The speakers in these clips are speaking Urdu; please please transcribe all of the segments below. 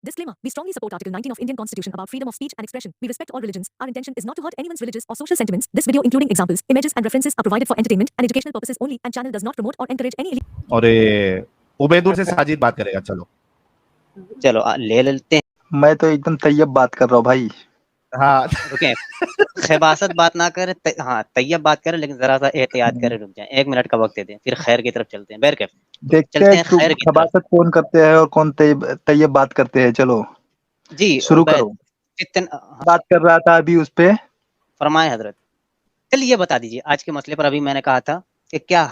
Disclaimer: We strongly support Article 19 of Indian Constitution about freedom of speech and expression. We respect all religions. Our intention is not to hurt anyone's religious or social sentiments. This video, including examples, images, and references, are provided for entertainment and educational purposes only, and channel does not promote or encourage any illegal. اور عبیدور سے ساجد بات کرے گا. چلو لے لیتے ہیں. میں تو ایک دم طیب بات کر رہا ہوں بھائی. ہاں رکیں, خباثت بات نہ کرے, ہاں طیب بات کرے, لیکن ذرا سا احتیاط کرے. رک جائیں, 1 منٹ کا وقت دے دیں, پھر خیر کی طرف چلتے ہیں. بہرکیف دیکھتے ہیں خباثت کون کرتے ہیں اور کون طیب بات کرتے ہیں. چلو جی شروع کرو. بات کر رہا تھا ابھی اس پہ. فرمائے حضرت. چلیے یہ بتا دیجیے آج کے مسئلے پر. ابھی میں نے کہا تھا کہ کیا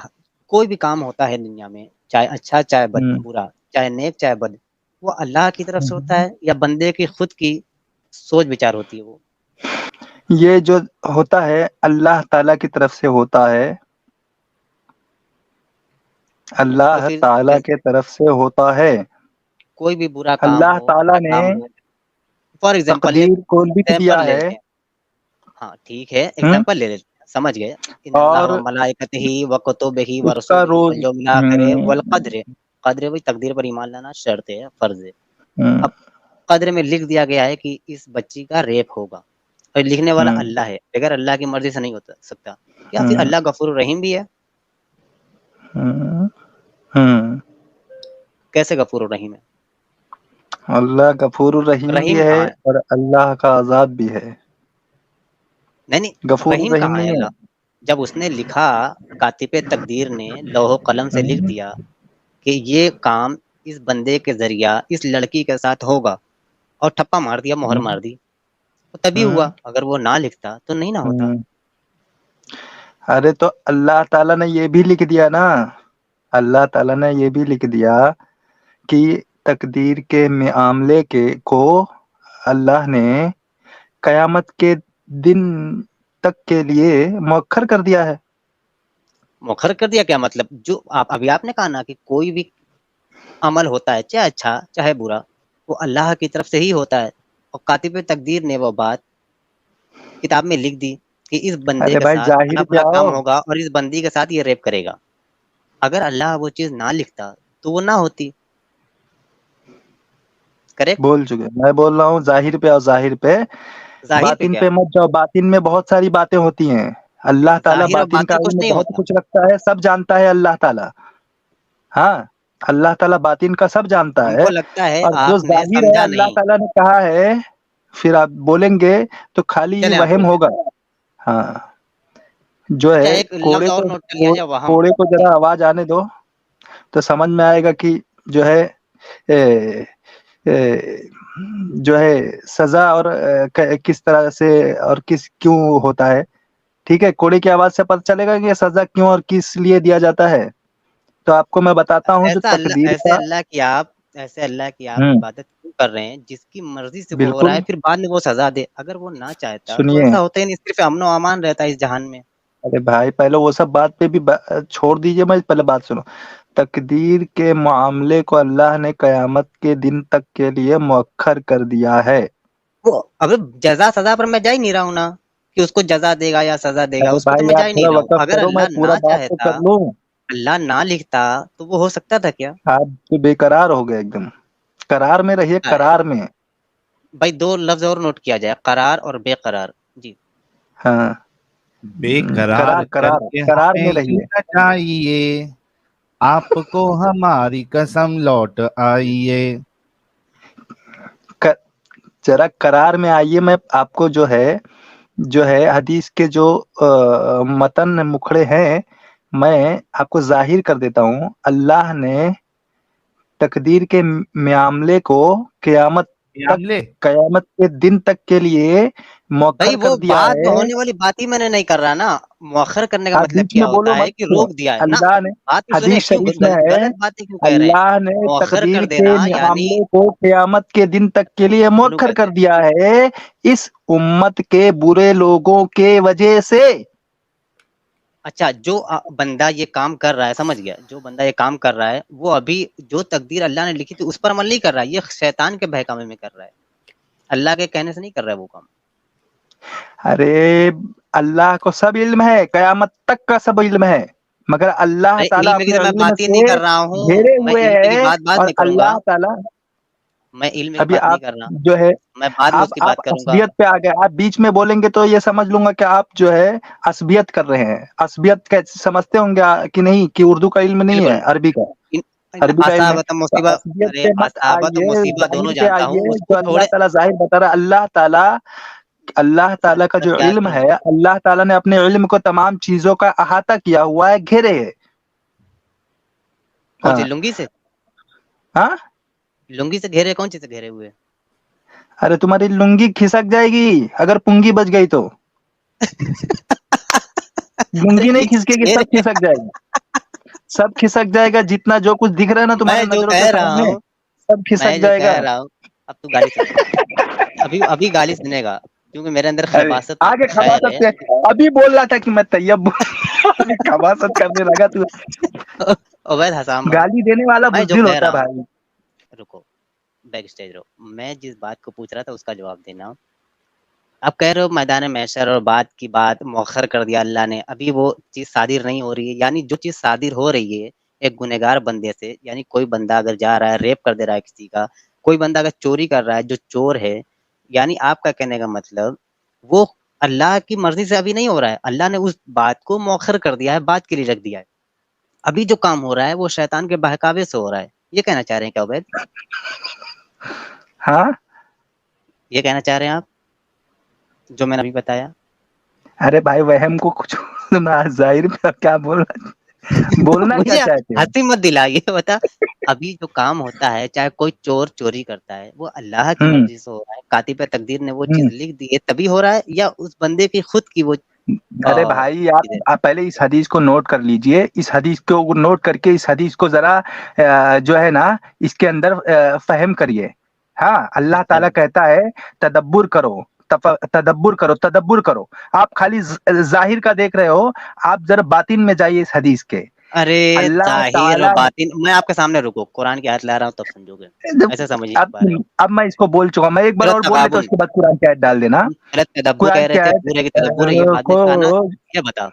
کوئی بھی کام ہوتا ہے دنیا میں, چاہے اچھا چاہے برا, چاہے نیک چاہے بد, وہ اللہ کی طرف سے ہوتا ہے یا بندے کی خود کی سوچ بچار ہوتی ہے؟ وہ یہ جو ہوتا ہے اللہ تعالیٰ کی طرف سے ہوتا ہے. اللہ تعالیٰ کی طرف سے ہوتا ہے. کوئی بھی برا کام اللہ تعالیٰ نے فار ایگزامپل تقدیر کو لکھ دیا ہے. ہاں ٹھیک ہے, ایگزامپل لے لیتے ہیں, سمجھ گئے. اور ملائکتہ و کتبہ و رسولہ جو ملا کرے والقدر, قدر وہی تقدیر پر ایمان لانا شرط ہے, فرض ہے. اب قدر میں لکھ دیا گیا ہے کہ اس بچی کا ریپ ہوگا, اور لکھنے والا اللہ ہے, بغیر اللہ کی مرضی سے نہیں ہو سکتا. کیا پھر اللہ غفور الرحیم بھی ہے؟ کیسے غفور الرحیم ہے؟ اللہ غفور الرحیم بھی ہے اور اللہ کا عذاب بھی ہے. نہیں غفور رحیم الرحیم کہاں ہے اللہ؟ جب اس نے لکھا, کاتب تقدیر نے لوح و قلم سے لکھ دیا کہ یہ کام اس بندے کے ذریعہ اس لڑکی کے ساتھ ہوگا, اور ٹھپا مار دیا, مہر مار دی, تو تبھی ہوا. اگر وہ نہ لکھتا تو نہیں نہ ہوتا. ارے تو اللہ تعالیٰ نے یہ بھی لکھ دیا نا, اللہ تعالیٰ نے یہ بھی لکھ دیا کہ تقدیر کے معاملے کو اللہ نے قیامت کے دن تک کے لیے مؤخر کر دیا ہے. مؤخر کر دیا کیا مطلب؟ جو ابھی آپ نے کہا نا کہ کوئی بھی عمل ہوتا ہے, چاہے اچھا چاہے برا, وہ اللہ کی طرف سے ہی ہوتا ہے. اور کاتب تقدیر نے وہ بات کتاب میں لکھ دی کہ اس بندے کے ساتھ اپنا کام ہوگا اور اس بندی کے ساتھ یہ ریپ کرے گا. اگر اللہ وہ چیز نہ لکھتا تو وہ نہ ہوتی. کریکٹ بول چکے. میں بول رہا ہوں ظاہر پہ, اور ظاہر پہ باطن پہ مت جاؤ. باطن میں بہت ساری باتیں ہوتی ہیں. اللہ تعالیٰ باطن کا علم بہت کچھ رکھتا ہے, سب جانتا ہے اللہ تعالیٰ. ہاں اللہ تعالیٰ باطن کا سب جانتا ہے. اور جو ظاہر ہے اللہ تعالیٰ نے کہا ہے, پھر آپ بولیں گے تو خالی وہم ہوگا. ہاں جو ہے کوڑے کو ذرا آواز آنے دو تو سمجھ میں آئے گا کہ جو ہے سزا اور کس طرح سے اور کیوں ہوتا ہے. ٹھیک ہے, کوڑے کی آواز سے پتہ چلے گا کہ سزا کیوں اور کس لیے دیا جاتا ہے. تو آپ کو میں بتاتا ہوں جو تقدیر ایسے اللہ کی آپ عبادت کیوں کر رہے ہیں جس کی مرضی سے وہ ہو رہا ہے, پھر بعد میں وہ سزا دے. اگر وہ نہ چاہتا تو ایسا ہوتا ہی نہیں, صرف امن و امان رہتا ہے اس جہان میں. ارے بھائی پہلے وہ سب بات پہ بھی چھوڑ دیجئے, میں پہلے بات سنو. تقدیر کے معاملے کو اللہ نے قیامت کے دن تک کے لیے مؤخر کر دیا ہے. وہ اب جزا سزا پر میں جا ہی نہیں رہا ہوں نا کہ اس کو جزا دے گا یا سزا دے گا, اس کو تو میں جا ہی نہیں رہا ہوں. اگر اللہ نہ چاہتا, اللہ نہ لکھتا تو وہ ہو سکتا تھا کیا؟ آپ بے قرار ہو گئے, ایک دم قرار میں رہیے, قرار میں. بھائی 2 لفظ اور نوٹ کیا جائے, قرار اور بے قرار. جی ہاں, بے قرار میں رہیے. چاہیے آپ کو ہماری قسم لوٹ آئیے. ذرا قرار میں آئیے. میں آپ کو جو ہے حدیث کے جو متن مکھڑے ہیں میں آپ کو ظاہر کر دیتا ہوں. اللہ نے تقدیر کے معاملے کو قیامت کے دن تک کے لیے مؤخر کر دیا ہے. بات ہونے والی بات ہی میں نے نہیں کر رہا نا. مؤخر کرنے کا مطلب کیا ہوتا ہے کہ روک دیا ہے. اللہ نے حدیث شریف میں ہے, اللہ نے تقدیر کے معاملے کو قیامت کے دن تک کے لیے مؤخر کر دیا ہے اس امت کے برے لوگوں کے وجہ سے. اچھا, جو بندہ یہ کام کر رہا ہے, سمجھ گیا, جو بندہ یہ کام کر رہا ہے وہ ابھی جو تقدیر اللہ نے لکھی تھی اس پر عمل نہیں کر رہا ہے. یہ شیطان کے بہکاوے میں کر رہا ہے, اللہ کے کہنے سے نہیں کر رہا ہے وہ کام. ارے اللہ کو سب علم ہے, قیامت تک کا سب علم ہے, مگر اللہ تعالیٰ میں بات ہی نہیں کر رہا ہوں, گھیرے ہوئے ہیں. اور اللہ تعالیٰ میں علم کی ابھی بات نہیں آپ کر رہا، جو ہے میں بعد میں اس کی آپ بات کروں گا. عصبیت پہ آ گئے. آپ بیچ میں بولیں گے تو یہ سمجھ لوں گا کہ آپ جو ہے عصبیت کر رہے ہیں. عصبیت کیسے سمجھتے ہوں گے کہ نہیں کہ اردو کا علم نہیں ہے بالکل عربی کا، عربی کا علم ہے. اصابت تو مصیبت، عصبیت ارے پہ مت اصابت آئیے، مصیبت دونوں ظاہر پہ جانتا ہوں، آئیے. اس جو کو اللہ چھوڑے. تعالیٰ ظاہر بتا رہا ہے، اللہ تعالیٰ کا جو کیا علم کیا ہے، اللہ تعالیٰ نے اپنے علم کو تمام چیزوں کا احاطہ کیا ہوا ہے، گھیرے ہے. کون سی ہاں لنگی سے؟ ہاں. لنگی سے گھیرے؟ کون چیز سے گھیرے ہوئے؟ ارے تمہاری لنگی کھسک جائے گی اگر پنگی بچ گئی تو. ارے لنگی نہیں کس کھسکے گی، گھیرے؟ سب کھسک جائے گا. سب کھسک جائے گا. جتنا جو کچھ دکھ رہا ہے نا میں تمہارے جو نظروں کے کہہ رہا سامنے، ہوں سب میں کھسک جو جائے گا. کہہ رہا ہوں اب تو گالی سنے گا. ابھی گالی سنے گا، کیونکہ میرے اندر ارے خباثت آگے خیر خباثت ہے. سے ابھی بول رہا تھا کہ میں طیب خباثت کرنے لگا تو. عبید حسام بھائی، گالی دینے والا میں جو بزدل کہہ ہوتا ہے رہا ہوں، بھائی. رکو، بیک اسٹیج رہو. میں جس بات کو پوچھ رہا تھا اس کا جواب دینا. اب کہہ رہے ہو میدان محشر اور بات کی بات مؤخر کر دیا اللہ نے، ابھی وہ چیز صادر نہیں ہو رہی ہے. یعنی جو چیز صادر ہو رہی ہے ایک گنہگار بندے سے، یعنی کوئی بندہ اگر جا رہا ہے ریپ کر دے رہا ہے کسی کا، کوئی بندہ اگر چوری کر رہا ہے جو چور ہے، یعنی آپ کا کہنے کا مطلب وہ اللہ کی مرضی سے ابھی نہیں ہو رہا ہے. اللہ نے اس بات کو مؤخر کر دیا ہے، بات کے لیے رکھ دیا ہے. ابھی جو کام ہو رہا ہے وہ شیطان کے بہکاوے سے ہو رہا ہے. یہ کہنا چاہ رہے ہیں کیا عبید؟ ہاں. یہ کہنا چاہ رہے ہیں آپ جو میں نے ابھی بتایا؟ ارے بھائی وہم کو کچھ ظاہر میں کیا بولنا کیا مجھے چاہتے ہیں. ہنسی مت دلائیے. بتا، ابھی جو کام ہوتا ہے چاہے کوئی چور چوری کرتا ہے وہ اللہ کی ہوں مرضی سے ہو رہا ہے، کاتب تقدیر نے وہ چیز ہوں. لکھ دی ہے تبھی ہو رہا ہے، یا اس بندے کی خود کی وہ ارے بھائی آپ پہلے اس حدیث کو نوٹ کر لیجئے. اس حدیث کو نوٹ کر کے اس حدیث کو ذرا جو ہے نا اس کے اندر فہم کریے. ہاں اللہ تعالیٰ کہتا ہے تدبر کرو، تدبر کرو. آپ خالی ظاہر کا دیکھ رہے ہو، آپ ذرا باطن میں جائیے اس حدیث کے. ارے اللہ ظاہر و تعالیٰ باطن، میں آپ کے سامنے رکو قرآن کی آیت لا رہا ہوں تب سمجھو گے. ایسے سمجھ نہیں پا رہے ہو. اب میں اس کو بول چکا. میں ایک بار اور بول لیتا ہوں، اس کے بعد قرآن کی آیت ڈال دینا. غلط تدبر کہہ قرآن رہے کی تھے، آیت پورے کی تدبر ہے یہ بعد میں کو کہا نا. یہ بتا.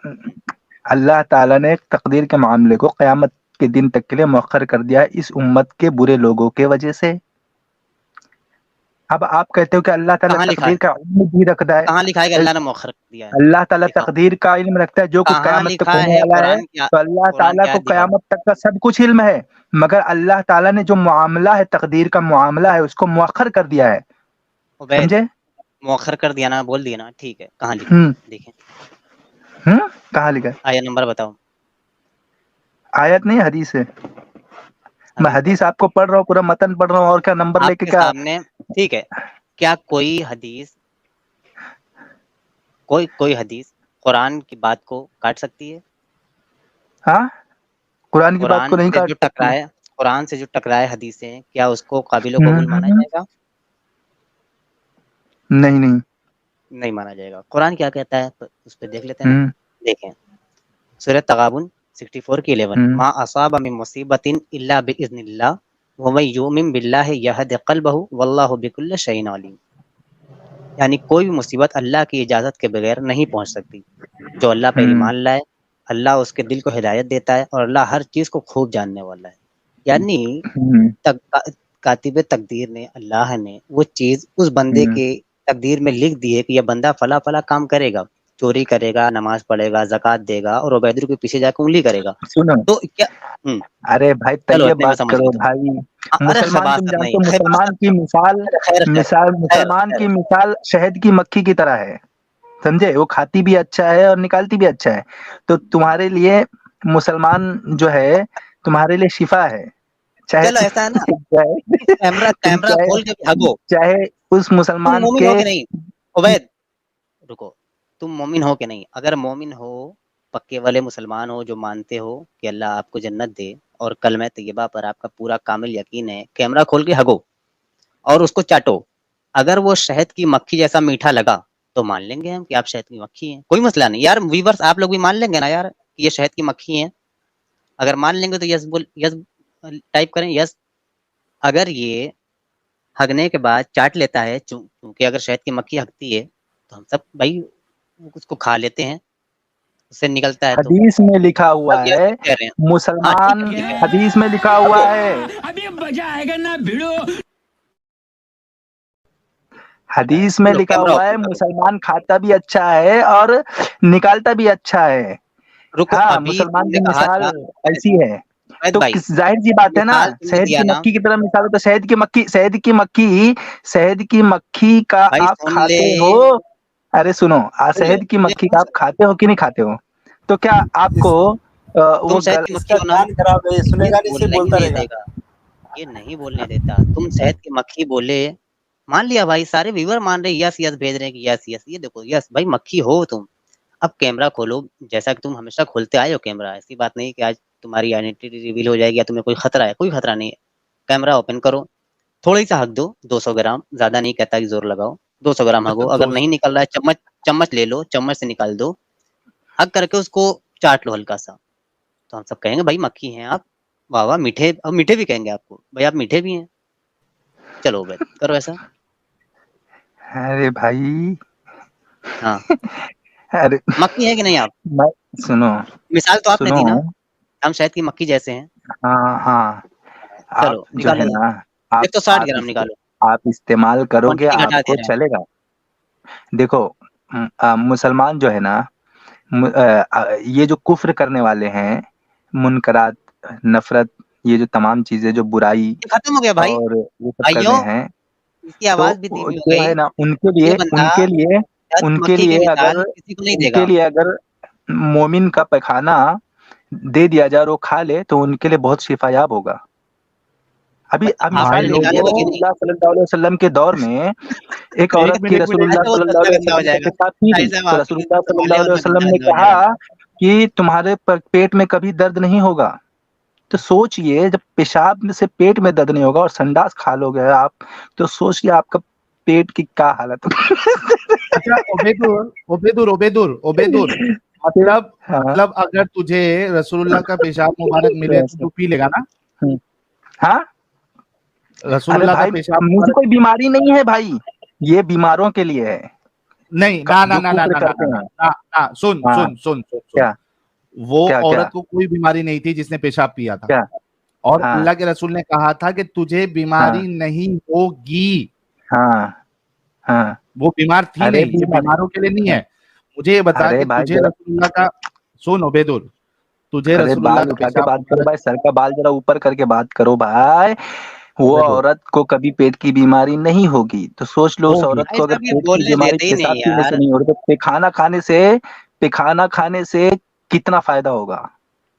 اللہ تعالیٰ نے تقدیر کے معاملے کو قیامت کے دن تک کے لیے مؤخر کر دیا اس امت کے برے لوگوں کے وجہ سے. اب آپ کہتے ہو کہ اللہ تعالیٰ کہاں لکھا ہے؟ تقدیر کا علم بھی رکھتا ہے. کہاں لکھا ہے کہ اللہ نے مؤخر کر دیا ہے؟ اللہ تعالیٰ دکھاؤ. تقدیر کا علم رکھتا ہے، جو کچھ کہاں قیامت تک لکھا ہونے ہے والا ہے. تو اللہ قرآن تعالیٰ کی کو آیت دکھاؤ. قیامت تک کا سب کچھ علم ہے، مگر اللہ تعالیٰ نے جو معاملہ ہے، تقدیر کا معاملہ ہے، اس کو مؤخر کر دیا ہے. عبید سمجھے؟ مؤخر کر دیا نا، بول دیا نا، ٹھیک ہے. کہاں لکھا ہے دیکھیں؟ کہاں لکھا ہے؟ آیا نمبر بتاؤ. آیت نہیں حدیث ہے. میں حدیث ہے حدیث آپ کو پڑھ رہا ہوں، پورا متن پڑھ رہا ہوں، اور کیا نمبر لے آپ کے کے کیا. سامنے. ٹھیک ہے، کیا کوئی حدیث کوئی حدیث قرآن کی بات کو کاٹ سکتی ہے؟ ہاں قرآن کی بات کو نہیں سے کاٹ جو سکتی. ٹکرائے، قرآن سے جو ٹکرائے حدیثیں، کیا اس کو قابل و قبول مانا جائے گا؟ نہیں. نہیں مانا جائے گا. قرآن کیا کہتا ہے اس پہ دیکھ لیتے ہیں نا. ہوں دیکھیں سورۃ تغابن 64 کی 11، ہوں ما اصاب من مصیبت الا باذن اللہ ومن یؤمن باللہ یہد قلبہ واللہ بکل شیء علیم. یعنی کوئی بھی مصیبت اللہ کی اجازت کے بغیر نہیں پہنچ سکتی. جو اللہ پہ ہوں ایمان لائے اللہ اس کے دل کو ہدایت دیتا ہے، اور اللہ ہر چیز کو خوب جاننے والا ہے. یعنی ہوں کاتب تقدیر نے، اللہ نے وہ چیز اس بندے ہوں. کے تقدیر میں لکھ دی ہے کہ یہ بندہ فلاں فلاں کام کرے گا، چوری کرے گا، نماز پڑھے گا، زکوٰۃ دے گا، اور عبیدر کے پیچھے جا کے انگلی کرے گا. سنو، تو کیا ارے بھائی چلو طیب اتنے میں بات سمجھ کرو گئے. بھائی. ارے مسلمان تم خباثت جانتے نہیں، ہو، مسلمان کی مسلمان کی مثال شہد کی مکھی کی طرح ہے. سمجھے؟ وہ کھاتی بھی اچھا ہے اور نکالتی بھی اچھا ہے. تو تمہارے لیے مسلمان جو ہے تمہارے لیے شفا ہے. چاہے چلو ایسا ہے نا، تم کیمرہ کھول کے بھاگو. چاہے اس تم مسلمان مومن کے. ہو کہ نہیں عبید؟ رکو، تم مومن ہو کہ نہیں؟ اگر مومن ہو، پکے والے مسلمان ہو جو مانتے ہو کہ اللہ آپ کو جنت دے اور کلمہ طیبہ پر آپ کا پورا کامل یقین ہے، کیمرہ کھول کے ہگو اور اس کو چاٹو. اگر وہ شہد کی مکھی جیسا میٹھا لگا تو مان لیں گے ہم کہ آپ شہد کی مکھی ہیں، کوئی مسئلہ نہیں. یار ویورز آپ لوگ بھی مان لیں گے نا یار کہ یہ شہد کی مکھی ہیں؟ اگر مان لیں گے تو یس ٹائپ کریں، یس. اگر یہ ہگنے کے بعد چاٹ لیتا ہے، چونکہ اگر شہد کی مکھی ہگتی ہے تو ہم سب بھائی اس کو کھا لیتے ہیں، اس سے نکلتا ہے. تو حدیث میں لکھا ہوا اب ہے، یس کہہ رہے ہیں. ہاں ٹھیک مسلمان ہے، ٹھیک ہے. حدیث میں لکھا ہوا ہے. ابھی مزہ آئے گا نا بھیڑو. حدیث میں لکھا کیمرہ ہوا ہے اوپن کرو مسلمان کھاتا بھی اچھا ہے اور نکالتا بھی اچھا ہے. رکو ہاں ابھی تم مسلمان نے کی کہا مثال تھا ایسی ہے. عبید تو بھائی ظاہر سی بات ہے نا, مثال تم نے شہد دیا کی نا مکھی کی طرح مثال ہے, تو شہد کی مکھی کا بھائی آپ سن لے کھاتے ہو. ارے سنو, شہد کی مکھی کا آپ کھاتے ہو کہ نہیں کھاتے ہو؟ تو کیا آپ کو تم وہ شہد کی اس مکھی کا ہو نا, کان خراب ہے, سنے یہ گا نہیں, صرف بولنے ہی بولتا نہیں رہے گا. دے گا, یہ نہیں بولنے دیتا. تم شہد کی مکھی بولے, مان لیا بھائی, سارے ویور مان رہے یس یس بھیج رہے ہیں کہ یس یس. یہ دیکھو یس بھائی مکھی ہو تم. اب کیمرہ کھولو, جیسا کہ تم ہمیشہ کھولتے آئے ہو کیمرہ, ایسی بات نہیں کہ آج تمہاری آئیڈینٹی ریویل ہو جائے گی یا تمہیں کوئی خطرہ ہے, کوئی خطرہ نہیں ہے. کیمرہ اوپن کرو, تھوڑی سا حق دو, 200 گرام, زیادہ نہیں کہتا کہ زور لگاؤ, 200 گرام حق ہو. اگر نہیں نکل رہا ہے چمچ لے لو, چمچ سے نکال دو, حق کر کے اس کو چاٹ لو ہلکا سا. تو ہم سب کہیں گے بھائی مکھی ہیں آپ, واہ واہ میٹھے, اب میٹھے بھی کہیں گے آپ کو, بھائی آپ میٹھے بھی ہیں. چلو عبید کرو ایسا. ارے بھائی, ہاں ارے مکھی ہے کہ نہیں آپ؟ میں سنو مثال تو آپ نے سنو دی نا, ہم شہد کی مکھی جیسے ہیں. ہاں ہاں, آپ چلو جو ہے نکالو نا, آپ 160 آپ گرام نکالو, آپ استعمال کرو گے کوانٹٹی گھٹا آپ دے کو رہے ہیں. چلے گا. دیکھو مسلمان جو ہے نا, یہ جو کفر کرنے والے ہیں, منکرات, نفرت, یہ جو تمام چیزیں جو برائی یہ ختم ہو گیا بھائی. اور یہ سب کر بھائیوں رہے ہیں, اس کی تو آواز بھی دھیمی ہو جو گئی. ہے نا ان کے یہ لیے بندہ شہد کی مکھی کی مثال کسی کو نہیں دے گا. اگر مومن کا پیخانہ دے دیا جائے اور وہ کھا لے تو ان کے لیے بہت شفا یاب ہوگا. اب آپ مثال نے لے نکالے لو, گا کہ رسول نہیں؟ اللہ صلی اللہ علیہ وسلم کے دور میں ایک ایک عورت کی منٹ رسول اللہ ایسے وہ صلی اللہ دستہ علیہ گندا ہو وسلم جائے سے گا. پیشاب کی بھائی تھی, صاحب تو آپ رسول کی اللہ صلی اللہ ماحولیات علیہ میں وسلم گندا نے آدمی ہو جائے کہا گا. کہ تمہارے پیٹ میں کبھی درد نہیں ہوگا. تو سوچئے جب پیشاب میں سے پیٹ میں درد نہیں ہوگا اور سنڈاس کھا لو گے آپ, تو سوچئے آپ کا پیٹ کی کیا حالت اچھا عبیدور, مطلب اگر تجھے رسول اللہ کا پیشاب مبارک ملے تو تو پی لے گا نا؟ ہاں, رسول ارے اللہ کا بھائی پیشاب مجھے مبارک کوئی بیماری نہیں ہے بھائی, یہ بیماروں کے لیے ہے نہیں, نا نا جو نا نا کفر نا کرتے نا ہیں. نا نا, سن ہاں سن سن سن سن, کیا وہ کیا کیا عورت کو کوئی بیماری نہیں تھی جس نے پیشاب پیا تھا, کیا اور ہاں اللہ کے رسول نے کہا تھا کہ تجھے ہاں بیماری نہیں ہوگی. ہاں ہاں, وہ بیمار تھی ارے نہیں, یہ بیماروں کے لیے نہیں ہے. مجھے یہ بتا ارے کہ بھائی تجھے رسول اللہ کا, سن عبیدور, تجھے ارے رسول اللہ بال کا اٹھا کے پیشاب بات کرو مبارک, بھائی, سر کا بال ذرا اوپر کر کے بات کرو بھائی. وہ عبیدور عورت کو کبھی پیٹ کی بیماری نہیں ہوگی, تو سوچ لو اس ہوگی. عورت بھائی کو اگر صاحب یہ پیٹ کی بولنے بیماری دیتے ہی پیشاب نہیں پینے سے یار. نہیں ہو رہی, تو پیخانہ کھانے سے کتنا فائدہ ہوگا.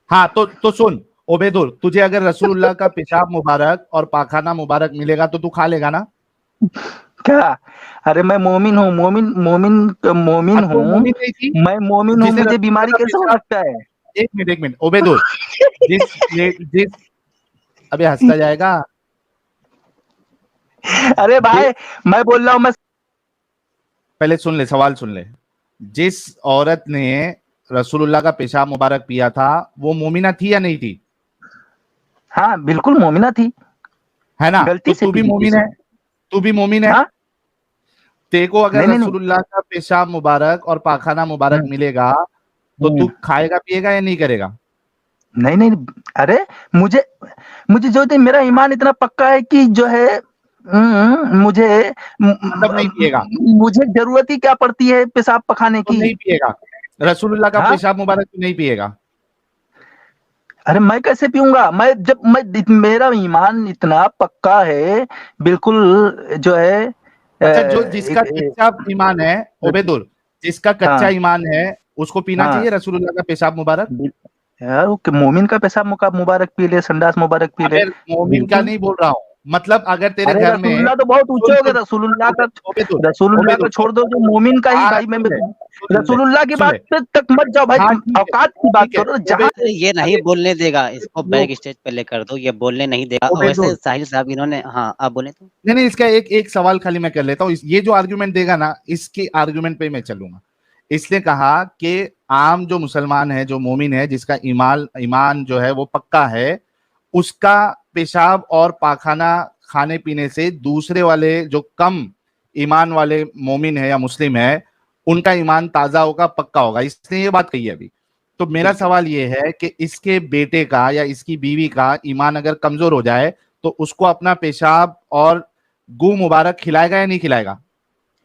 ہاں تو سن عبیدور, تجھے اگر رسول اللہ کا پیشاب مبارک اور پاخانہ مبارک ملے گا تو کھا لے گا نا؟ کیا, ارے میں مومن ہوں, مومن تو ہوں, مومن نہیں تھی میں مومن ہوں, جس نے مجھے رسول اللہ بیماری کا کیسے ہو پیشاب, سکتا ہے؟ ایک منٹ عبیدور, جس ابھی ہنستا جائے گا. ارے بھائی میں بول رہا ہوں, میں پہلے سن لے, سوال سن لے. جس عورت نے رسول اللہ کا پیشاب مبارک پیا تھا وہ مومنہ تھی یا نہیں تھی؟ ہاں بالکل مومنہ تھی, ہے نا؟ غلطی تو سے تو پی بھی لی تھی مومن اس ہے, نے. تو بھی مومن ہے. ہاں تے کو اگر نہیں نہیں رسول اللہ کا پیشاب مبارک اور پاخانہ مبارک ملے گا تو کھائے گا پیے گا یا نہیں کرے گا؟ نہیں, ارے مجھے جو میرا ایمان اتنا پکا ہے کہ جو ہے مطلب نہیں پیے گا مجھے ضرورت ہی کیا پڑتی ہے پیشاب پخانے تو کی. نہیں پیے گا, رسول اللہ کا ہاں پیشاب مبارک تو نہیں پیے گا. ارے میں کیسے پیوں گا, میرا ایمان اتنا پکا ہے بالکل, جو ہے اچھا, جس کا کچا ایمان ہے عبیدور, جس کا ہاں کچا ایمان ہے اس کو پینا ہاں چاہیے رسول اللہ کا پیشاب مبارک؟ یار وہ مومن کا پیشاب مبارک پی لے, سنڈاس مبارک پی لے, اگر مومن کا بالکل. نہیں بول رہا ہوں, مطلب اگر تیرے ارے گھر رسول میں, اللہ تو بہت اونچے ہو گئے, رسول اللہ کا چھوڑ دو, جو مومن کا ہی ہاں بھائی, میں سن رسول اللہ کی لے, بات تک مت جاؤ بھائی, ہاں تم ٹھیک ہے, اوقات کی بات ٹھیک ہے کرو جہاں. ارے یہ نہیں بولنے دے گا, اس کو بیک عبیدور, اسٹیج پہ لے کر دو, یہ بولنے نہیں دے گا. ویسے عبیدور, ساحل صاحب انہوں نے, ہاں آپ بولیں تو. نہیں اس کا ایک سوال خالی میں کر لیتا ہوں. یہ جو آرگومنٹ دے گا نا, اس کی آرگومنٹ پہ میں چلوں گا. اس نے کہا کہ عام جو مسلمان ہے, جو مومن ہے, جس کا ایمان جو ہے وہ پکا ہے, اس کا پیشاب اور پاخانہ کھانے پینے سے دوسرے والے جو کم ایمان والے مومن ہے یا مسلم ہے, ان کا ایمان تازہ ہوگا, پکا ہوگا. اس نے یہ بات کہی ہے ابھی. تو میرا سوال یہ ہے کہ اس کے بیٹے کا یا اس کی بیوی کا ایمان اگر کمزور ہو جائے تو اس کو اپنا پیشاب اور گو مبارک کھلائے گا یا نہیں کھلائے گا؟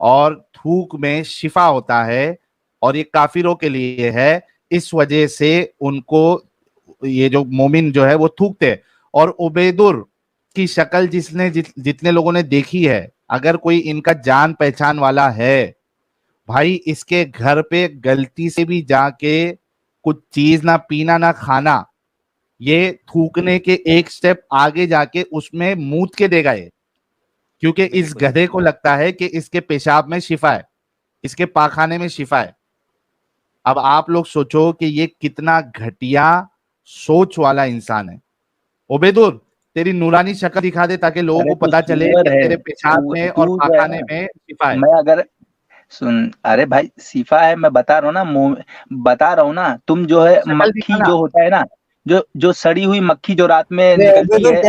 اور تھوک میں شفا ہوتا ہے اور یہ کافروں کے لیے ہے. اس وجہ سے ان کو یہ جو مومن جو ہے وہ تھوکتے. اور عبیدر کی شکل جتنے لوگوں نے دیکھی ہے, اگر کوئی ان کا جان پہچان والا ہے بھائی, اس کے گھر پہ غلطی سے بھی جا کے کچھ چیز نہ پینا نہ کھانا, یہ تھوکنے کے ایک سٹیپ آگے جا کے اس میں موت کے دے گا یہ, کیونکہ اس گدھے کو لگتا ہے کہ اس کے پیشاب میں شفا ہے, اس کے پاخانے میں شفا ہے. اب آپ لوگ سوچو کہ یہ کتنا گھٹیا سوچ والا انسان ہے. عبیدر, تیری نورانی شکل دکھا دے تاکہ لوگوں کو پتا چلے کہ تیرے پیشاب میں اور پاخانے میں شفا ہے. میں اگر سن, ارے بھائی شفا ہے, میں بتا رہا ہوں نا, تم جو ہے مکھی جو ہوتا ہے نا, جو سڑی ہوئی مکھی جو رات میں نکلتی ہے,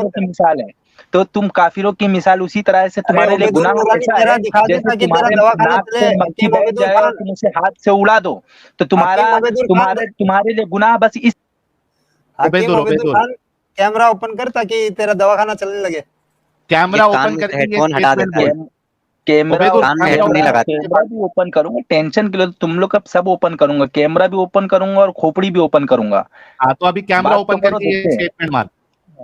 کی مثال ہے. تو تم کافروں کی مثال اسی طرح سے تمہارے لیے گناہ ایسا ہے جیسے تمہارے ناک سے مکھی بیٹھ جائے اور تم اسے ہاتھ سے اڑا دو, تو تمہارے لیے گناہ بس اس. کیمرہ اوپن کر تاکہ تیرا دواخانہ چلنے لگے. کیمرہ اوپن کر کے فون ہٹا دیتے ہیں. کیمرہ بھی اوپن کروں گا, ٹینشن کے لیے تم لوگ کا سب اوپن کروں گا, کیمرہ بھی اوپن کروں گا اور کھوپڑی بھی اوپن کروں گا. ہاں تو ابھی کیمرہ اوپن کر کے یہ اسٹیٹمنٹ مار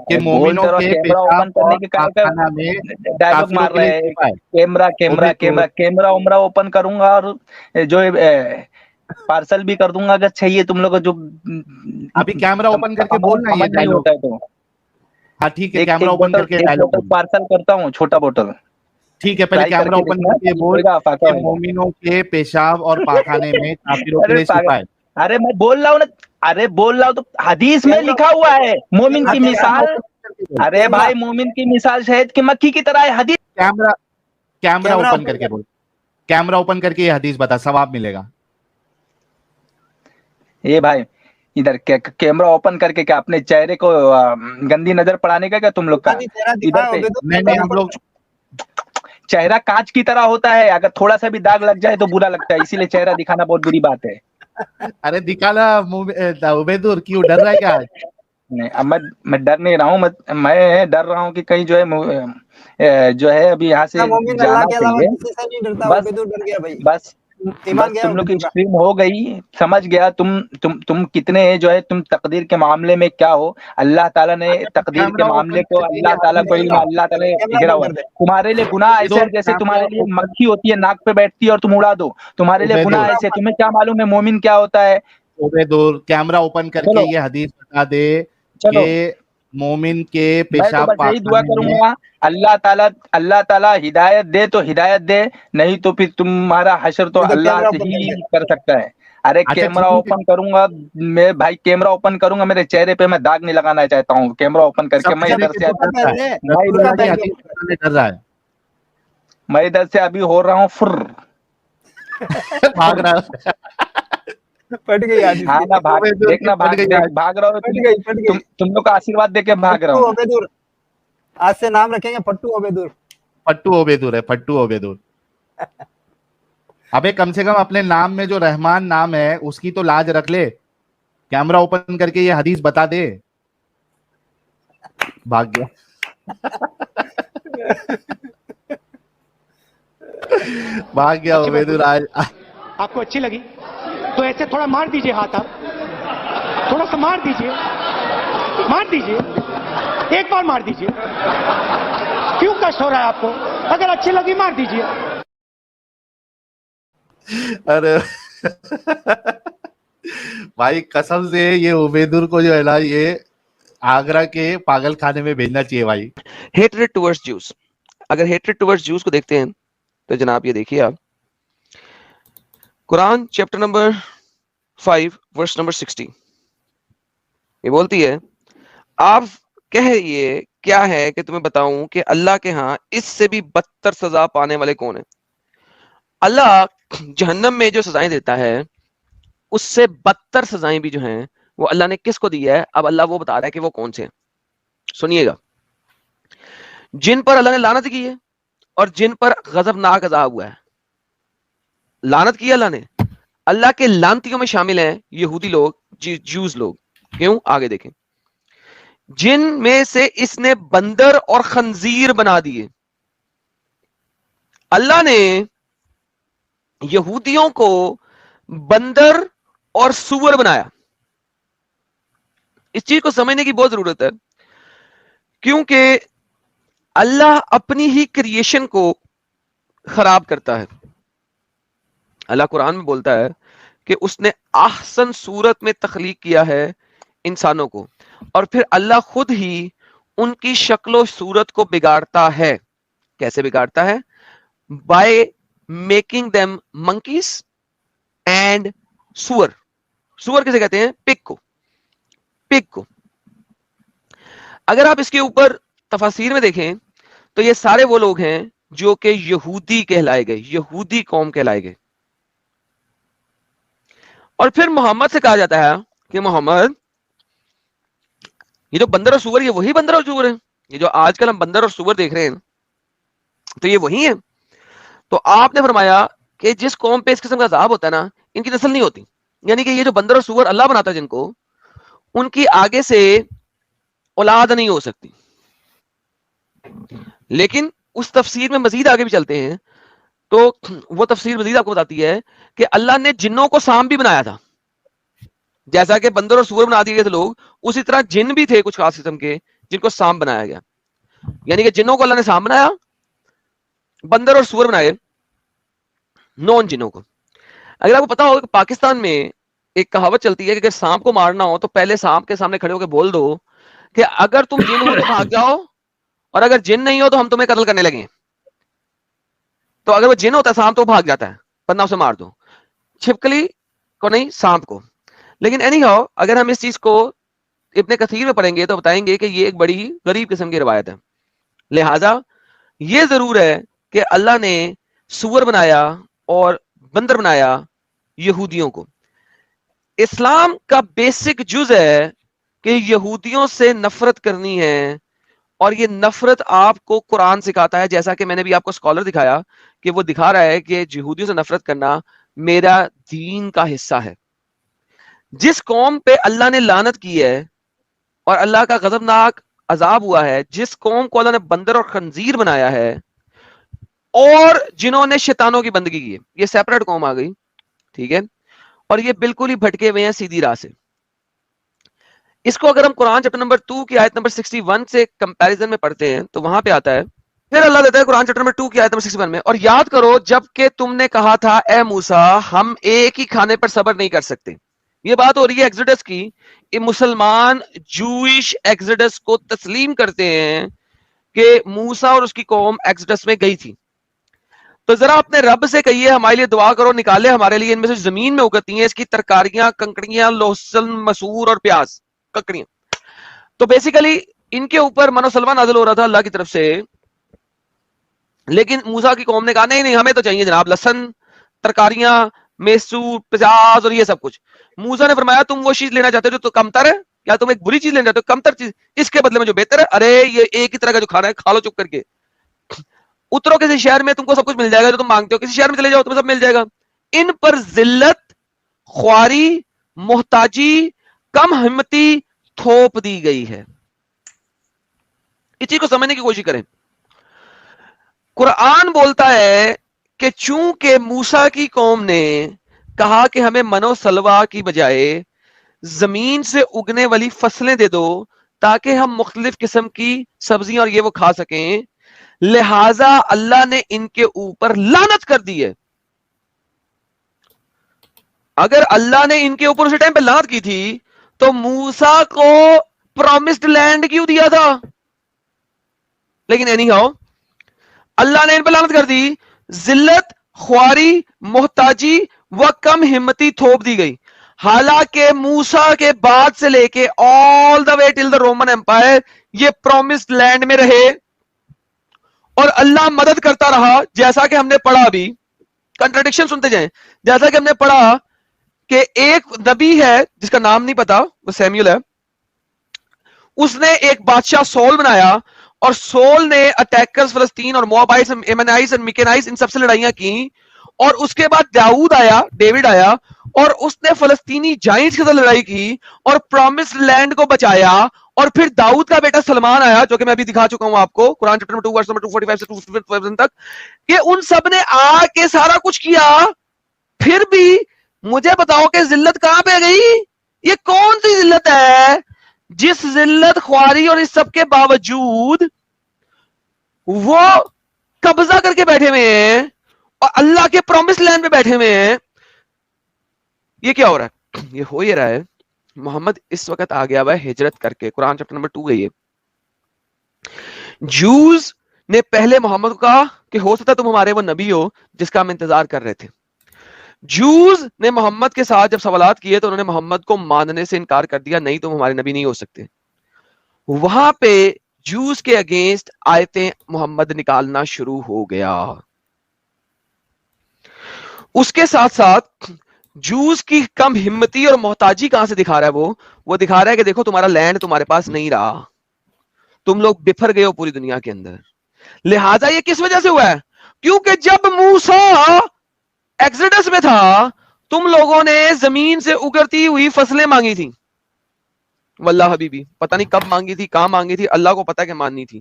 کہ مومنوں کے کیمرہ اوپن کرنے کے پاخانہ میں ڈائلگ مار رہے ہیں, کیمرہ عمرہ اوپن کروں گا اور جو پارسل بھی کر دوں گا اگر چاہیے تم لوگ. جو ابھی کیمرہ اوپن کر کے بولنا یہ نہیں ہوتا ہے تو ہاں ٹھیک ہے, کیمرہ اوپن کر کے ڈائلگ پارسل کرتا ہوں, چھوٹا بوتل. ٹھیک ہے, پہلے کیمرہ اوپن کر کے بول کہ مومنوں کے پیشاب اور پاخانے میں کافروں کے لیے شفا ہے. ارے میں بول رہا ہوں تو حدیث میں لکھا ہوا ہے مومن کی مثال. ارے بھائی مومن کی مثال شہد کی مکھی کی طرح ہے. حدیث کیمرہ اوپن کر کے بول, کیمرہ اوپن کر کے یہ حدیث بتا, ثواب ملے گا. یہ بھائی ادھر کیمرہ اوپن کر کے کیا اپنے چہرے کو گندی نظر پڑانے کا کیا تم لوگ کا؟ ادھر پہ نہیں, ہم لوگ چہرہ کانچ کی طرح ہوتا ہے, اگر تھوڑا سا بھی داغ لگ جائے تو برا لگتا ہے, اسی لیے چہرہ دکھانا بہت بری بات ہے. ارے دکھانا عبیدر, کیوں ڈر رہا ہے کیا؟ نہیں, اب میں ڈر نہیں رہا ہوں, میں ڈر رہا ہوں کہ کہیں جو ہے ابھی یہاں سے جانا چاہیے. بس تم لوگ کی اسٹریم ہو گئی, سمجھ گیا تم کتنے جو ہے تم تقدیر کے معاملے میں کیا ہو. اللہ تعالیٰ نے تقدیر کے معاملے کو, اللہ تعالیٰ کو علم, اللہ تعالیٰ نے گھرا ہوا ہے. تمہارے لیے گناہ ایسے ہے جیسے تمہارے لیے مکھی ہوتی ہے ناک پہ بیٹھتی ہے اور تم اڑا دو, تمہارے لیے گناہ ایسے. تمہیں کیا معلوم ہے مومن کیا ہوتا ہے؟ عبیدر کیمرہ اوپن کر کے یہ حدیث بتا دے کہ مومن کے پیشاب میں دعا کروں گا, اللہ تعالیٰ ہدایت دے تو ہدایت دے, نہیں تو پھر تمہارا حشر تو اللہ ہی کر سکتا ہے. ارے کیمرہ اوپن کروں گا میں بھائی, کیمرہ اوپن کروں گا, میرے چہرے پہ میں داغ نہیں لگانا چاہتا ہوں. کیمرہ اوپن کر کے میں ادھر سے ابھی ہو رہا ہوں فر بھاگ رہا پٹ گئی دیکھنا بھاگ رہا ہوں, تم لوگ کا آشیرواد دے کے بھاگ رہا ہوں. آج سے نام رکھیں گے پٹو عبیدر. پٹو عبیدر ہے, پٹو عبیدر. ابے کم سے کم اپنے نام میں جو رحمان نام ہے اس کی تو لاج رکھ لے. کیمرہ اوپن کر کے یہ حدیث بتا دے. بھاگ گیا. بھاگ گیا عبیدر. آج آپ کو اچھی لگی تو ایسے تھوڑا مار دیجئے ہاتھ, آپ تھوڑا سا مار دیجئے, ایک بار مار دیجئے. کیوں کشٹ ہو رہا ہے آپ کو؟ اگر اچھی لگی مار دیجئے. ارے بھائی قسم سے یہ عبیدر کو جو ہے نا یہ آگرہ کے پاگل خانے میں بھیجنا چاہیے بھائی. ہیٹریڈ ٹورڈز جوز. اگر ہیٹریڈ ٹورڈز جوز کو دیکھتے ہیں تو جناب یہ دیکھیے آپ, قرآن چیپٹر نمبر 5 ورس نمبر 60 یہ بولتی ہے, آپ کہیے کیا ہے کہ تمہیں بتاؤں کہ اللہ کے ہاں اس سے بھی بدتر سزا پانے والے کون ہیں. اللہ جہنم میں جو سزائیں دیتا ہے اس سے بدتر سزائیں بھی جو ہیں وہ اللہ نے کس کو دی ہے. اب اللہ وہ بتا رہا ہے کہ وہ کون سے ہیں. سنیے گا, جن پر اللہ نے لعنت کی ہے اور جن پر غضبناک عذاب ہوا ہے. لعنت کی اللہ نے, اللہ کے لعنتیوں میں شامل ہیں یہودی لوگ, جوز لوگ. کیوں؟ آگے دیکھیں. جن میں سے اس نے بندر اور خنزیر بنا دیے. اللہ نے یہودیوں کو بندر اور سور بنایا. اس چیز کو سمجھنے کی بہت ضرورت ہے, کیونکہ اللہ اپنی ہی کریشن کو خراب کرتا ہے. اللہ قرآن میں بولتا ہے کہ اس نے احسن صورت میں تخلیق کیا ہے انسانوں کو, اور پھر اللہ خود ہی ان کی شکل و صورت کو بگاڑتا ہے. کیسے بگاڑتا ہے؟ By making them monkeys and سور. سور کسے کہتے ہیں؟ پگ کو. پگ کو. اگر آپ اس کے اوپر تفاسیر میں دیکھیں تو یہ سارے وہ لوگ ہیں جو کہ یہودی کہلائے گئے, یہودی قوم کہلائے گئے. اور پھر محمد سے کہا جاتا ہے کہ محمد یہ جو بندر اور سور, یہ وہی بندر اور سور ہیں. یہ جو آج کل ہم بندر اور سور دیکھ رہے ہیں تو یہ وہی ہیں. تو آپ نے فرمایا کہ جس قوم پہ اس قسم کا عذاب ہوتا ہے نا, ان کی نسل نہیں ہوتی. یعنی کہ یہ جو بندر اور سور اللہ بناتا ہے جن کو, ان کی آگے سے اولاد نہیں ہو سکتی. لیکن اس تفسیر میں مزید آگے بھی چلتے ہیں تو وہ تفسیر مزید آپ کو بتاتی ہے کہ اللہ نے جنوں کو سانپ بھی بنایا تھا. جیسا کہ بندر اور سور بنا دیے گئے تھے لوگ, اسی طرح جن بھی تھے کچھ خاص قسم کے جن کو سانپ بنایا گیا. یعنی کہ جنوں کو اللہ نے سانپ بنایا, بندر اور سور بنائے نون جنوں کو. اگر آپ کو پتا ہو کہ پاکستان میں ایک کہاوت چلتی ہے کہ اگر سانپ کو مارنا ہو تو پہلے سانپ کے سامنے کھڑے ہو کے بول دو کہ اگر تم جن ہو تو بھاگ جاؤ, اور اگر جن نہیں ہو تو ہم تمہیں قتل کرنے لگیں. تو اگر وہ جن ہوتا ہے سانپ تو بھاگ جاتا ہے, ورنہ اسے مار دو. چھپکلی کو نہیں, سانپ کو. لیکن اینی ہاؤ اگر ہم اس چیز کو ابن کثیر میں پڑھیں گے تو بتائیں گے کہ یہ ایک بڑی غریب قسم کی روایت ہے. لہذا یہ ضرور ہے کہ اللہ نے سور بنایا اور بندر بنایا یہودیوں کو. اسلام کا بیسک جز ہے کہ یہودیوں سے نفرت کرنی ہے, اور یہ نفرت آپ کو قرآن سکھاتا ہے. جیسا کہ میں نے بھی آپ کو اسکالر دکھایا کہ وہ دکھا رہا ہے کہ یہودیوں سے نفرت کرنا میرا دین کا حصہ ہے. جس قوم پہ اللہ نے لعنت کی ہے اور اللہ کا غضبناک عذاب ہوا ہے, جس قوم کو اللہ نے بندر اور خنزیر بنایا ہے, اور جنہوں نے شیطانوں کی بندگی کی ہے, یہ سیپریٹ قوم آ گئی. ٹھیک ہے, اور یہ بالکل ہی بھٹکے ہوئے ہیں سیدھی راہ سے. اس کو اگر ہم قرآن چیپٹر نمبر 2 کی آیت نمبر 61 سے کمپیریزن میں پڑھتے ہیں تو وہاں پہ آتا ہے, پھر اللہ دیتا ہے قرآن چیپٹر نمبر 2 کی آیت نمبر 61 میں, اور یاد کرو جب کہ تم نے کہا تھا اے موسیٰ ہم ایک ہی کھانے پر صبر نہیں کر سکتے. یہ بات ہو رہی ہے ایکسڈس کی. یہ مسلمان جوئش ایکسڈس کو تسلیم کرتے ہیں کہ موسیٰ اور اس کی قوم ایکسڈس میں گئی تھی. تو ذرا اپنے رب سے کہیے ہمارے لیے دعا کرو, نکالے ہمارے لیے ان میں سے زمین میں اگتی ہیں اس کی ترکاریاں, کنکڑیاں, لہسن, مسور اور پیاز, ککڑیاں. تو بیسیکلی ان کے اوپر من و سلوہ نازل ہو رہا تھا اللہ کی طرف سے, لیکن موسیٰ کی قوم نے کہا نہیں نہیں ہمیں تو چاہیے جناب لہسن, ترکاریاں, میسور, پیاز اور یہ سب کچھ. موسیٰ نے فرمایا تم وہ چیز لینا چاہتے ہو جو تو کمتر ہے, یا تم ایک بری چیز لینا چاہتے ہو کمتر چیز, اس کے بدلے میں جو بہتر ہے, ارے یہ ایک ہی طرح کا جو کھانا ہے کھا لو چپ کر کے. اترو کسی شہر میں تم کو سب کچھ مل جائے گا جو تم مانگتے ہو, کسی شہر میں چلے جاؤ تمہیں سب مل جائے گا. ان پر ذلت, خواری, محتاجی, کم ہمتی تھوپ دی گئی ہے. اس چیز کو سمجھنے کی کوشش کریں. قرآن بولتا ہے کہ چونکہ موسیٰ کی قوم نے کہا کہ ہمیں منو سلوا کی بجائے زمین سے اگنے والی فصلیں دے دو تاکہ ہم مختلف قسم کی سبزیاں اور یہ وہ کھا سکیں, لہذا اللہ نے ان کے اوپر لعنت کر دی ہے. اگر اللہ نے ان کے اوپر اسی ٹائم پہ لعنت کی تھی تو موسیٰ کو پرومسڈ لینڈ کیوں دیا تھا؟ لیکن اینی ہاؤ اللہ نے ان پہ لعنت کر دی. ذلت, خواری, محتاجی و کم ہمتی تھوپ دی گئی. حالانکہ موسیٰ کے بعد سے لے کے آل دا وے ٹل دا رومن ایمپائر یہ پرومسڈ لینڈ میں رہے اور اللہ مدد کرتا رہا. جیسا کہ ہم نے پڑھا, ابھی کنٹراڈکشن سنتے جائیں, جیسا کہ ہم نے پڑھا کہ ایک نبی ہے جس کا نام نہیں پتا, وہ سیمیول ہے, اس نے ایک بادشاہ سول بنایا اور سول نے اٹیکرز فلسطین اور موابائٹس, ایمنائٹس اور میکنائٹس ان سب سے لڑائیاں کی. اور اس کے بعد ڈیوڈ آیا اور اس نے فلسطینی جائنٹس کے ساتھ لڑائی کی اور پرومسڈ لینڈ کو بچایا اور پھر داؤد کا بیٹا سلمان آیا, جو کہ میں ابھی دکھا چکا ہوں آپ کو قرآن چیپٹر 2 ورس نمبر 245 سے 257 تک, کہ ان سب نے آ کے سارا کچھ کیا, پھر بھی مجھے بتاؤ کہ ذلت کہاں پہ گئی؟ یہ کون سی ذلت ہے جس ذلت خواری اور اس سب کے باوجود وہ قبضہ کر کے بیٹھے ہوئے ہیں اور اللہ کے پرومس لینڈ پہ بیٹھے ہوئے ہیں؟ یہ کیا ہو رہا ہے؟ یہ ہو یہ رہا ہے, محمد اس وقت آ گیا ہوا ہے ہجرت کر کے, قرآن چیپٹر نمبر 2 گئی ہے. جوز نے پہلے محمد کو کہا کہ ہو سکتا تم ہمارے وہ نبی ہو جس کا ہم انتظار کر رہے تھے. جوز نے محمد کے ساتھ جب سوالات کیے تو انہوں نے محمد کو ماننے سے انکار کر دیا, نہیں تم ہمارے نبی نہیں ہو سکتے. وہاں پہ جوز کے اگینسٹ آیتیں محمد نکالنا شروع ہو گیا. اس کے ساتھ ساتھ جوز کی کم ہمتی اور محتاجی کہاں سے دکھا رہا ہے؟ وہ دکھا رہا ہے کہ دیکھو تمہارا لینڈ تمہارے پاس نہیں رہا, تم لوگ بفر گئے ہو پوری دنیا کے اندر. لہذا یہ کس وجہ سے ہوا ہے؟ کیونکہ جب موسیٰ ایکسڈس میں تھا تم لوگوں نے زمین سے اگرتی ہوئی فصلیں مانگی تھی. واللہ حبیبی پتہ نہیں کب مانگی تھی, کہاں مانگی تھی, اللہ کو پتا ہے کہ ماننی تھی,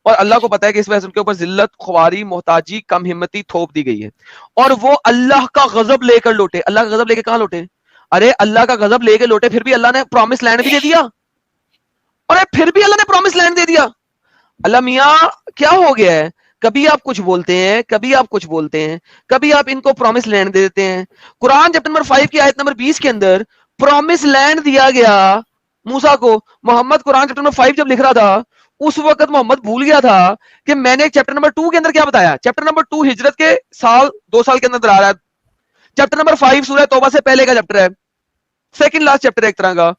اور اللہ کو پتا ہے کہ اس وجہ سے ان کے اوپر ذلت, خواری, محتاجی, کم ہمتی تھوپ دی گئی ہے. اور وہ اللہ کا غضب لے کر لوٹے. اللہ کا غضب لے کے کہاں لوٹے؟ ارے اللہ کا غضب لے کے لوٹے, پھر بھی اللہ نے پرومس لینڈ بھی دے دیا. اور پھر بھی اللہ نے پرومس لینڈ دے دیا. اللہ میاں کیا ہو گیا ہے؟ کبھی آپ کچھ بولتے ہیں, کبھی آپ کچھ بولتے ہیں, کبھی آپ ان کو پرومس لینڈ دے دیتے ہیں. قرآن چیپٹر نمبر 5 کی آیت نمبر 20 کے اندر پرومس لینڈ دیا گیا موسیٰ کو. محمد قرآن چیپٹر نمبر 5 جب لکھ رہا تھا اس وقت محمد بھول گیا تھا کہ میں نے چیپٹر نمبر 2 کے اندر کیا بتایا. چیپٹر نمبر 2 ہجرت کے سال 2 سال کے اندر آ رہا ہے. چیپٹر نمبر 5 سورہ توبہ سے پہلے کا چیپٹر ہے, سیکنڈ لاسٹ چیپٹر ہے ایک طرح کا.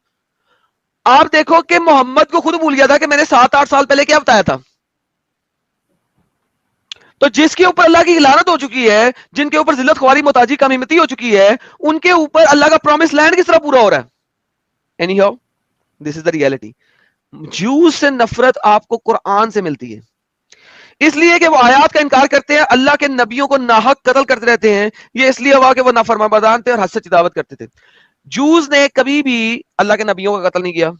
آپ دیکھو کہ محمد کو خود بھول گیا تھا کہ میں نے 7-8 سال پہلے کیا بتایا تھا. تو جس کے اوپر اللہ کی لعنت ہو چکی ہے, جن کے اوپر ذلت, خواری, محتاجی, کم ہمتی ہو چکی ہے, ان کے اوپر اللہ کا پرومس لینڈ کس طرح پورا ہو رہا ہے؟ Anyhow this is the reality. جوز سے نفرت آپ کو قرآن سے ملتی ہے, اس لیے کہ وہ آیات کا انکار کرتے ہیں, اللہ کے نبیوں کو ناحق قتل کرتے رہتے ہیں. یہ اس لیے ہوا کہ وہ نافرمان تھے اور حد سے دعوت کرتے تھے. جوز نے کبھی بھی اللہ کے نبیوں کا قتل نہیں کیا,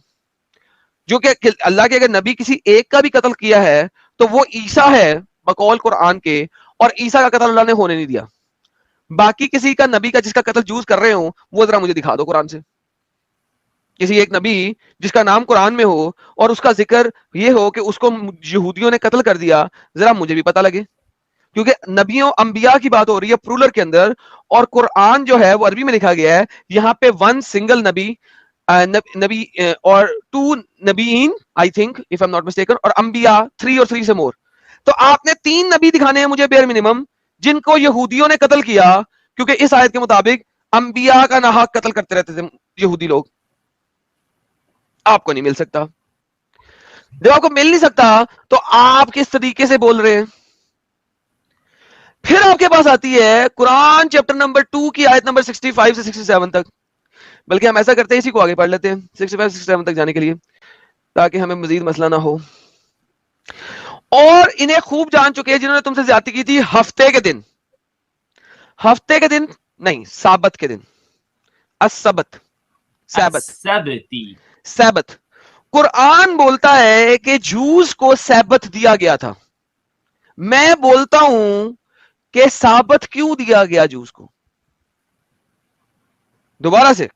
جو کہ اللہ کے اگر نبی کسی ایک کا بھی قتل کیا ہے تو وہ عیسیٰ ہے بقول قرآن کے, اور عیسیٰ کا قتل اللہ نے ہونے نہیں دیا. باقی کسی کا نبی کا جس کا قتل جوز کر رہے ہوں وہ ذرا مجھے دکھا دو قرآن سے. کسی ایک نبی جس کا نام قرآن میں ہو اور اس کا ذکر یہ ہو کہ اس کو یہودیوں نے قتل کر دیا, ذرا مجھے بھی پتہ لگے. کیونکہ نبیوں انبیاء کی بات ہو رہی ہے پلورل کے اندر, اور قرآن جو ہے وہ عربی میں لکھا گیا ہے. یہاں پہ 1 سنگل نبی نبی اور 2 نبیین I think if I am not mistaken, اور انبیاء 3 اور 3 سے مور. تو آپ نے 3 نبی دکھانے ہیں مجھے بیئر منیمم جن کو یہودیوں نے قتل کیا, کیونکہ اس آیت کے مطابق انبیاء کا ناحق قتل کرتے رہتے تھے یہودی لوگ. آپ کو نہیں مل سکتا. جب آپ کو مل نہیں سکتا تو آپ کس طریقے سے بول رہے ہیں؟ پھر آپ کے پاس آتی ہے قرآن چیپٹر نمبر 2 کی آیت نمبر 65 سے 67 تک. بلکہ ہم ایسا کرتے ہیں اسی کو آگے پڑھ لیتے ہیں 65-67 تک جانے کے لیے, تاکہ ہمیں مزید مسئلہ نہ ہو. اور انہیں خوب جان چکے ہیں جنہوں نے تم سے زیادتی کی تھی ہفتے کے دن, ہفتے کے دن نہیں, سابت کے دن, السبت, سابت. قرآن بولتا ہے کہ جوز کو سابت دیا گیا تھا. میں بولتا ہوں کہ سابت کیوں دیا گیا جوز کو؟ دوبارہ سے,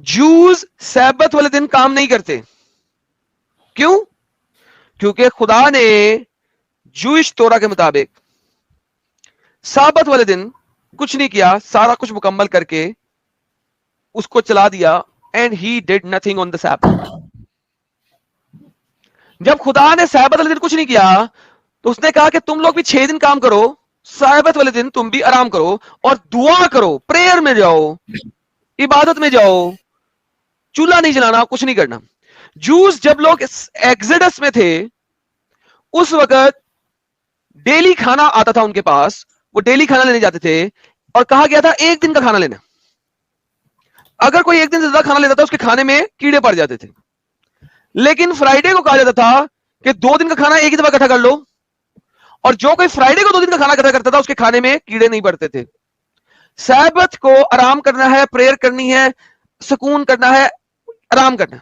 جوز سابت والے دن کام نہیں کرتے. کیوں؟ کیونکہ خدا نے جوئش تورا کے مطابق سابت والے دن کچھ نہیں کیا, سارا کچھ مکمل کر کے اس کو چلا دیا. And he did nothing on the Sabbath. جب خدا نے سابت والے دن کچھ نہیں کیا تو اس نے کہا کہ تم لوگ بھی 6 دن کام کرو, سابت والے دن تم بھی آرام کرو اور دعا کرو, پریئر میں جاؤ, عبادت میں جاؤ, چولہا نہیں جلانا, کچھ نہیں کرنا. جوز جب لوگ ایکسڈس میں تھے اس وقت ڈیلی کھانا آتا تھا ان کے پاس, وہ ڈیلی کھانا لینے جاتے تھے اور کہا گیا تھا 1 دن کا کھانا لینا. اگر کوئی 1 دن سے زیادہ کھانا لیتا تھا اس کے کھانے میں کیڑے پڑ جاتے تھے. لیکن فرائیڈے کو کہا جاتا تھا کہ 2 دن کا کھانا ایک ہی دفعہ اکٹھا کر لو, اور جو کوئی فرائیڈے کو 2 دن کا کھانا اکٹھا کرتا تھا اس کے کھانے میں کیڑے نہیں پڑتے تھے. سابت کو آرام کرنا ہے, پریئر کرنی ہے, سکون کرنا ہے, آرام کرنا ہے.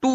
2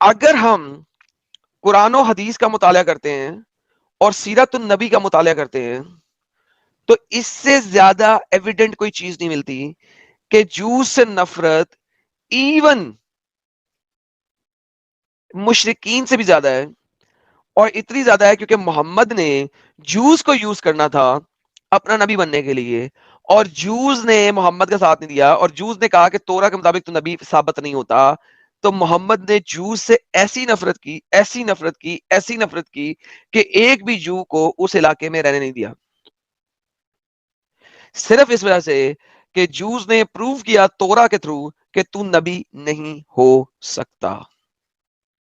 اگر ہم قرآن و حدیث کا مطالعہ کرتے ہیں اور سیرت النبی کا مطالعہ کرتے ہیں تو اس سے زیادہ ایویڈنٹ کوئی چیز نہیں ملتی کہ جوز سے نفرت ایون مشرکین سے بھی زیادہ ہے، اور اتنی زیادہ ہے کیونکہ محمد نے جوز کو یوز کرنا تھا اپنا نبی بننے کے لیے، اور جوز نے محمد کا ساتھ نہیں دیا، اور جوز نے کہا کہ تورا کے مطابق تو نبی ثابت نہیں ہوتا، تو محمد نے جوز سے ایسی نفرت کی، ایسی نفرت کی، ایسی نفرت کی کہ ایک بھی جو کو اس علاقے میں رہنے نہیں دیا، صرف اس وجہ سے کہ جوز نے پروف کیا تورا کے تھرو کہ تو نبی نہیں ہو سکتا۔